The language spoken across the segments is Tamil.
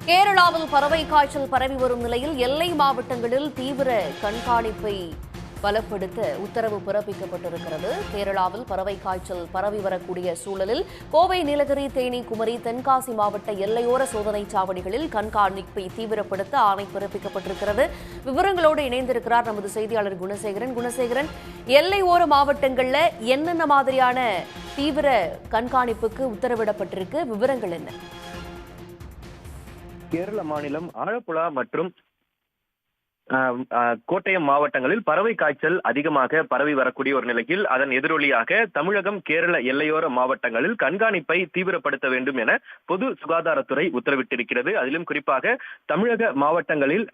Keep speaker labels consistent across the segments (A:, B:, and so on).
A: கேரளாவில் பறவை காய்ச்சல் பரவி வரும் நிலையில் எல்லை மாவட்டங்களில் தீவிர கண்காணிப்பை பலப்படுத்த உத்தரவு பிறப்பிக்கப்பட்டிருக்கிறது. கேரளாவில் பறவை காய்ச்சல் பரவி வரக்கூடிய சூழலில் கோவை, நீலகிரி, தேனி, குமரி, தென்காசி மாவட்ட எல்லையோர சோதனைச் சாவடிகளில் கண்காணிப்பை தீவிரப்படுத்த ஆணை பிறப்பிக்கப்பட்டிருக்கிறது. விவரங்களோடு இணைந்திருக்கிறார் நமது செய்தியாளர் குணசேகரன். குணசேகரன், எல்லையோர மாவட்டங்களில் என்னென்ன மாதிரியான தீவிர கண்காணிப்புக்கு உத்தரவிடப்பட்டிருக்கு? விவரங்கள் என்ன?
B: கேரள மாநிலம் ஆலப்புழா மற்றும் கோட்டயம் மாவட்டங்களில் பறவை காய்ச்சல் அதிகமாக பரவி வரக்கூடிய ஒரு நிலையில் அதன் எதிரொலியாக தமிழகம், கேரள எல்லையோர மாவட்டங்களில் கண்காணிப்பை தீவிரப்படுத்த வேண்டும் என பொது சுகாதாரத்துறை உத்தரவிட்டிருக்கிறது. அதிலும் குறிப்பாக தமிழக மாவட்டங்களில்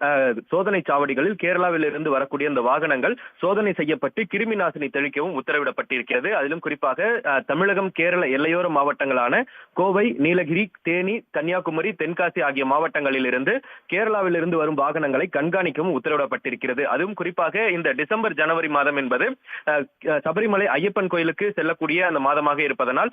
B: சோதனை சாவடிகளில் கேரளாவில் இருந்து வரக்கூடிய அந்த வாகனங்கள் சோதனை செய்யப்பட்டு கிருமி நாசினி தெளிக்கவும் உத்தரவிடப்பட்டிருக்கிறது. அதிலும் குறிப்பாக தமிழகம், கேரள எல்லையோர மாவட்டங்களான கோவை, நீலகிரி, தேனி, கன்னியாகுமரி, தென்காசி ஆகிய மாவட்டங்களில் இருந்து கேரளாவில் இருந்து வரும் வாகனங்களை கண்காணிக்கவும் உத்தரவிடப்பட்டிருக்கிறது. அதுவும் குறிப்பாக இந்த டிசம்பர், ஜனவரி மாதம் என்பது சபரிமலை ஐயப்பன் கோயிலுக்கு செல்லக்கூடிய அந்த மாதமாக இருப்பதனால்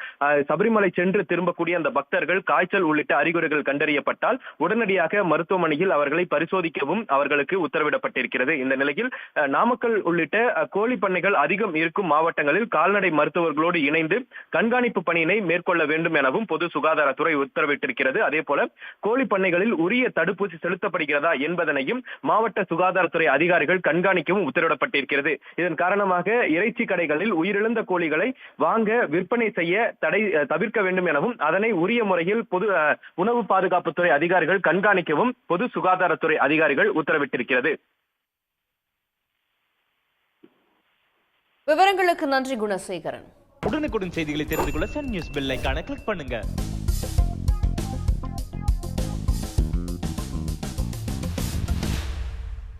B: சபரிமலை சென்று திரும்பக்கூடிய அந்த பக்தர்கள் காய்ச்சல் உள்ளிட்ட அறிகுறிகள் கண்டறியப்பட்டால் உடனடியாக மருத்துவமனையில் அவர்களை பரிசோதிக்கவும் அவர்களுக்கு உத்தரவிடப்பட்டிருக்கிறது. இந்த நிலையில் நாமக்கல் உள்ளிட்ட கோழி பண்ணைகள் அதிகம் இருக்கும் மாவட்டங்களில் கால்நடை மருத்துவர்களோடு இணைந்து கண்காணிப்பு பணியினை மேற்கொள்ள வேண்டும் எனவும் பொது சுகாதாரத்துறை உத்தரவிட்டிருக்கிறது. அதே போல கோழி பண்ணைகளில் உரிய தடுப்பூசி செலுத்தப்படுகிறதா என்பதனையும் மாவட்ட சுகாதாரத்துறை அதிகாரிகள் கண்காணிக்கவும் உத்தரவிடப்பட்டிருக்கிறது. இதன் காரணமாக இறைச்சி கடைகளில் உயிரிழந்த கோழிகளை வாங்க, விற்பனை செய்ய தவிர்க்க வேண்டும் எனவும் அதனை உரிய முறையில் பொது உணவு பாதுகாப்புத்துறை அதிகாரிகள் கண்காணிக்கவும் பொது சுகாதாரத்துறை அதிகாரிகள் உத்தரவிட்டிருக்கிறது.
A: விவரங்களுக்கு நன்றி குணசேகரன்.
C: உடனுக்குடன் செய்திகளை தெரிந்து கொள்ள சன் நியூஸ் பெல் ஐகானை கிளிக் பண்ணுங்க.